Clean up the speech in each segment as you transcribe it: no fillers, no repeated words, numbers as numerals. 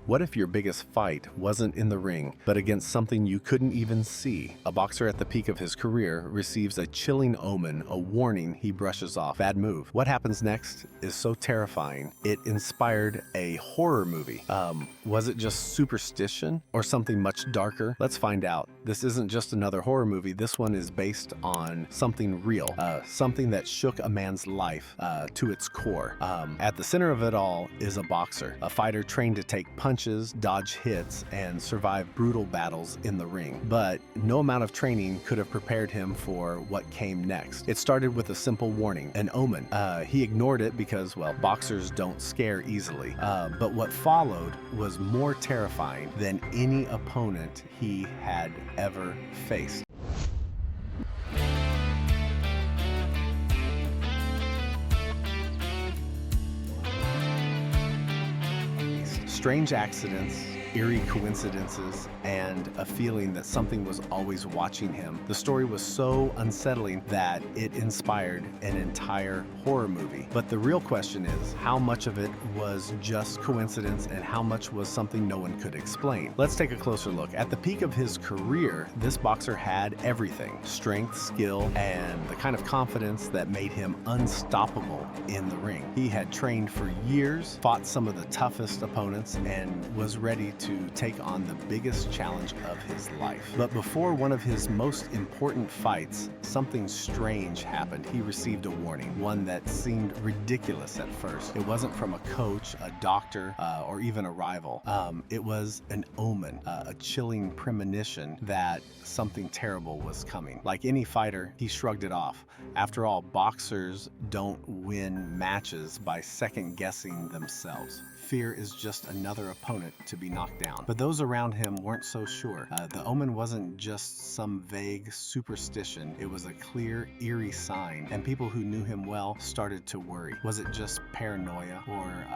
What if your biggest fight wasn't in the ring, but against something you couldn't even see? A boxer at the peak of his career receives a chilling omen, a warning he brushes off. Bad move. What happens next is so terrifying, it inspired a horror movie. Was it just superstition or something much darker? Let's find out. This isn't just another horror movie. This one is based on something real, something that shook a man's life to its core. At the center of it all is a boxer, a fighter trained to take punches, dodge hits, and survive brutal battles in the ring. But no amount of training could have prepared him for what came next. It started with a simple warning, an omen. He ignored it because, well, boxers don't scare easily. But what followed was more terrifying than any opponent he had ever faced. Strange accidents, eerie coincidences, and a feeling that something was always watching him. The story was so unsettling that it inspired an entire horror movie. But the real question is, how much of it was just coincidence and how much was something no one could explain? Let's take a closer look. At the peak of his career, this boxer had everything: strength, skill, and the kind of confidence that made him unstoppable in the ring. He had trained for years, fought some of the toughest opponents, and was ready to take on the biggest challenge of his life. But before one of his most important fights, something strange happened. He received a warning, one that seemed ridiculous at first. It wasn't from a coach, a doctor, or even a rival. It was an omen, a chilling premonition that something terrible was coming. Like any fighter, he shrugged it off. After all, boxers don't win matches by second-guessing themselves. Fear is just another opponent to be knocked down. But those around him weren't so sure. The omen wasn't just some vague superstition. It was a clear, eerie sign, and people who knew him well started to worry. Was it just paranoia, or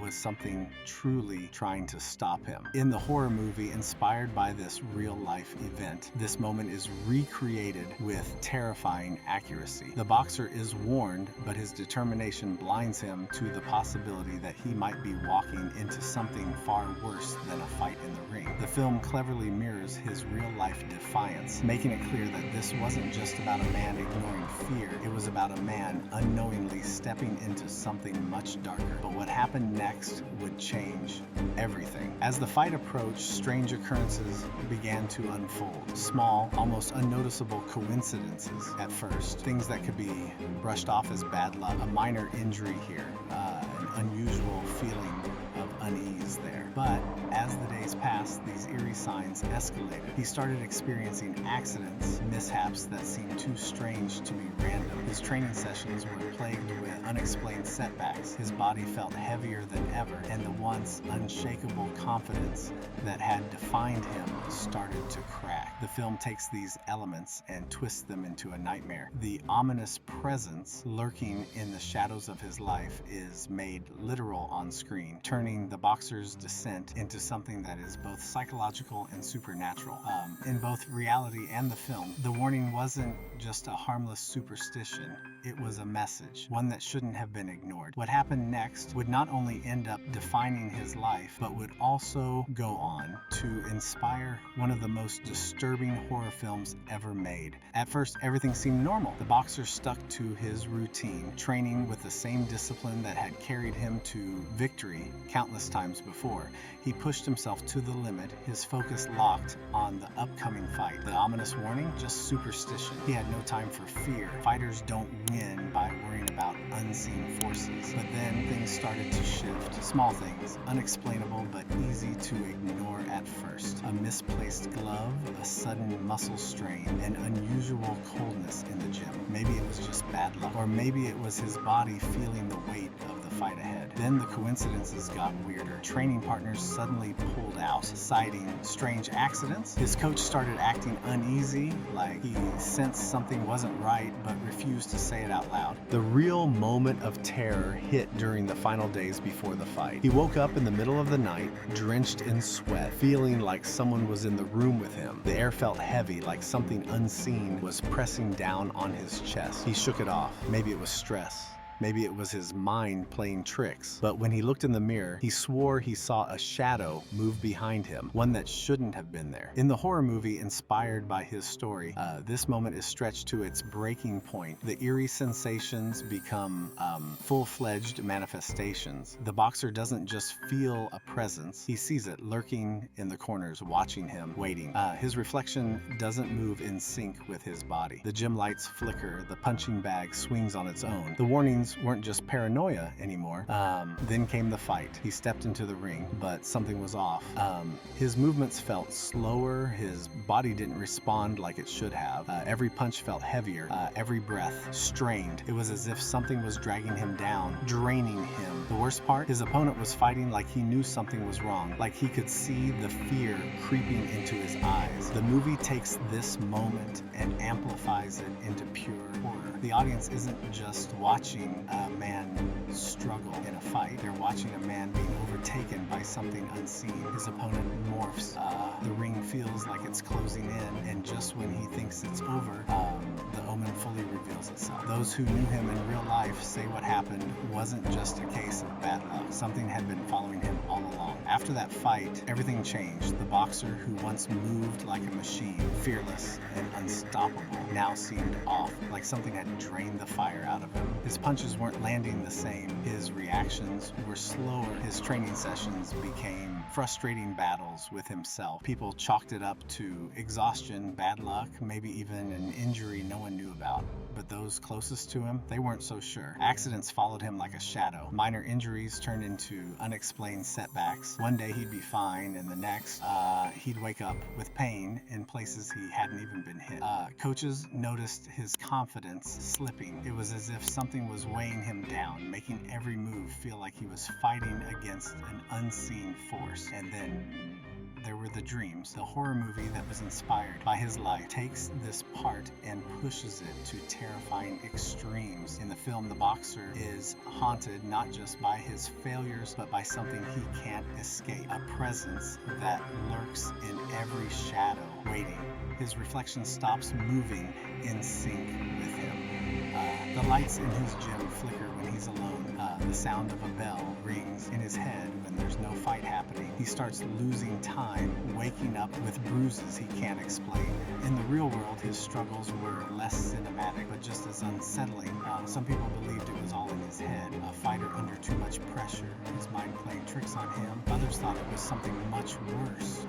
was something truly trying to stop him? In the horror movie inspired by this real-life event, this moment is recreated with terrifying accuracy. The boxer is warned, but his determination blinds him to the possibility that he might be walking into something far worse than a fight in the ring. The film cleverly mirrors his real-life defiance, making it clear that this wasn't just about a man ignoring fear, it was about a man unknowingly stepping into something much darker. But what happened next would change everything. As the fight approached, strange occurrences began to unfold. Small, almost unnoticeable coincidences at first, things that could be brushed off as bad luck, a minor injury here, an unusual feeling of unease there. But as the days passed, these eerie signs escalated. He started experiencing accidents, mishaps that seemed too strange to be random. His training sessions were plagued with unexplained setbacks. His body felt heavier than ever, and the once unshakable confidence that had defined him started to crack. The film takes these elements and twists them into a nightmare. The ominous presence lurking in the shadows of his life is made literal on screen, turning the boxer's descent into something that is both psychological and supernatural. In both reality and the film, the warning wasn't just a harmless superstition. It was a message, one that shouldn't have been ignored. What happened next would not only end up defining his life, but would also go on to inspire one of the most disturbing horror films ever made. At first, everything seemed normal. The boxer stuck to his routine, training with the same discipline that had carried him to victory countless times before. He pushed himself to the limit, his focus locked on the upcoming fight. The ominous warning? Just superstition. He had no time for fear. Fighters don't win by worrying about unseen forces. But then things started to shift. Small things, unexplainable but easy to ignore at first. A misplaced glove, a sudden muscle strain, an unusual coldness in the gym. Maybe it was just bad luck, or maybe it was his body feeling the weight of the fight ahead. Then the coincidences got weirder. Training partners suddenly pulled out, citing strange accidents. His coach started acting uneasy, like he sensed something wasn't right, but refused to say it out loud. The real moment of terror hit during the final days before the fight. He woke up in the middle of the night, drenched in sweat, feeling like someone was in the room with him. The air felt heavy, like something unseen was pressing down on his chest. He shook it off. Maybe it was stress. Maybe it was his mind playing tricks. But when he looked in the mirror, he swore he saw a shadow move behind him, one that shouldn't have been there. In the horror movie inspired by his story, this moment is stretched to its breaking point. The eerie sensations become full-fledged manifestations. The boxer doesn't just feel a presence, he sees it lurking in the corners, watching him, waiting. His reflection doesn't move in sync with his body. The gym lights flicker, the punching bag swings on its own. The warnings weren't just paranoia anymore. Then came the fight. He stepped into the ring, but something was off. His movements felt slower, his body didn't respond like it should have. Every punch felt heavier, every breath strained. It was as if something was dragging him down, draining him. The worst part, his opponent was fighting like he knew something was wrong, like he could see the fear creeping into his eyes. The movie takes this moment and amplifies it into pure horror. The audience isn't just watching a man struggle in a fight, they're watching a man being overtaken by something unseen. His opponent morphs. The ring feels like it's closing in, and just when he thinks it's over, the Omen fully reveals itself. Those who knew him in real life say what happened wasn't just a case of bad luck. Something had been following him all along. After that fight, everything changed. The boxer who once moved like a machine, fearless and unstoppable, now seemed off, like something had drained the fire out of him. His punches weren't landing the same. His reactions were slower. His training sessions became frustrating battles with himself. People chalked it up to exhaustion, bad luck, maybe even an injury no one knew about. But those closest to him, they weren't so sure. Accidents followed him like a shadow. Minor injuries turned into unexplained setbacks. One day he'd be fine, and the next, he'd wake up with pain in places he hadn't even been hit. Coaches noticed his confidence slipping. It was as if something was weighing him down, making every move feel like he was fighting against an unseen force. And then there were the dreams. The horror movie that was inspired by his life takes this part and pushes it to terrifying extremes. In the film, the boxer is haunted not just by his failures, but by something he can't escape. A presence that lurks in every shadow, waiting. His reflection stops moving in sync with him. The lights in his gym flicker when he's alone. The sound of a bell rings in his head when there's no fight happening. He starts losing time, waking up with bruises he can't explain. In the real world, his struggles were less cinematic, but just as unsettling. Some people believed it was all in his head, a fighter under too much pressure, his mind playing tricks on him. Others thought it was something much worse,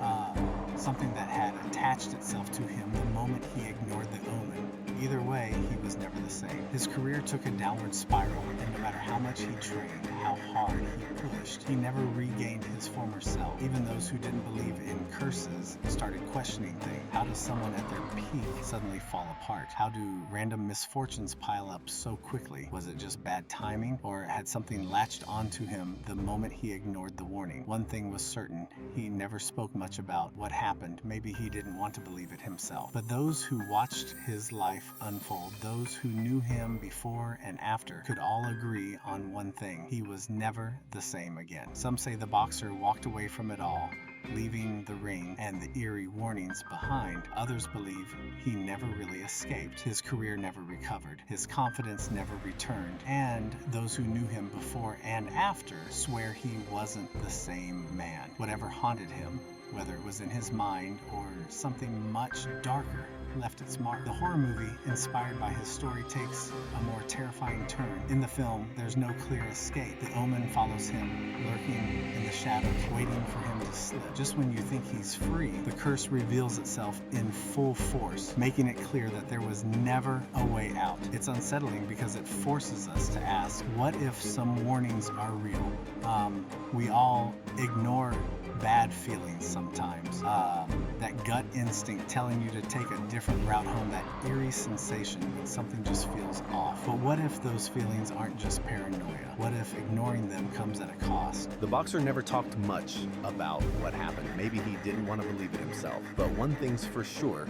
something that had attached itself to him the moment he ignored the Omen. Either way, he was never the same. His career took a downward spiral, and no matter how much he trained, how hard he pushed, he never regained his former self. Even those who didn't believe in curses started questioning things. How does someone at their peak suddenly fall apart? How do random misfortunes pile up so quickly? Was it just bad timing, or had something latched onto him the moment he ignored the warning? One thing was certain, he never spoke much about what happened. Maybe he didn't want to believe it himself. But those who watched his life unfold, those who knew him before and after, could all agree on one thing: he was never the same again. Some say the boxer walked away from it all, leaving the ring and the eerie warnings behind. Others believe he never really escaped. His career never recovered. His confidence never returned. And those who knew him before and after swear he wasn't the same man. Whatever haunted him, whether it was in his mind or something much darker, left its mark. The horror movie, inspired by his story, takes a more terrifying turn. In the film, there's no clear escape. The Omen follows him, lurking in the shadows, waiting for him to slip. Just when you think he's free, the curse reveals itself in full force, making it clear that there was never a way out. It's unsettling because it forces us to ask, what if some warnings are real? We all ignore bad feelings sometimes. That gut instinct telling you to take a different route home, that eerie sensation when something just feels off. But what if those feelings aren't just paranoia? What if ignoring them comes at a cost? The boxer never talked much about what happened. Maybe he didn't want to believe it himself. But one thing's for sure,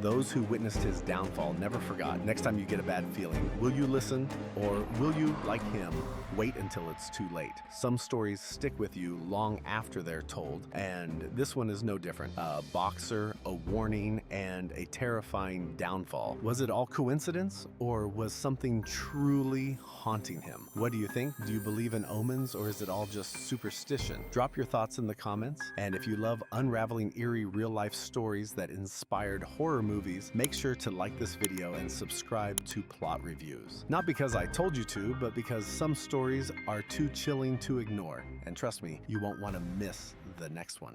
Those who witnessed his downfall never forgot. Next time you get a bad feeling, will you listen, or will you, like him, wait until it's too late? Some stories stick with you long after they're told, and this one is no different. A boxer, a warning, and a terrifying downfall. Was it all coincidence, or was something truly haunting him? What do you think? Do you believe in omens, or is it all just superstition? Drop your thoughts in the comments, and if you love unraveling eerie real-life stories that inspired horror movies, make sure to like this video and subscribe to Plot Reviews. Not because I told you to, but because some stories are too chilling to ignore. And trust me, you won't want to miss the next one.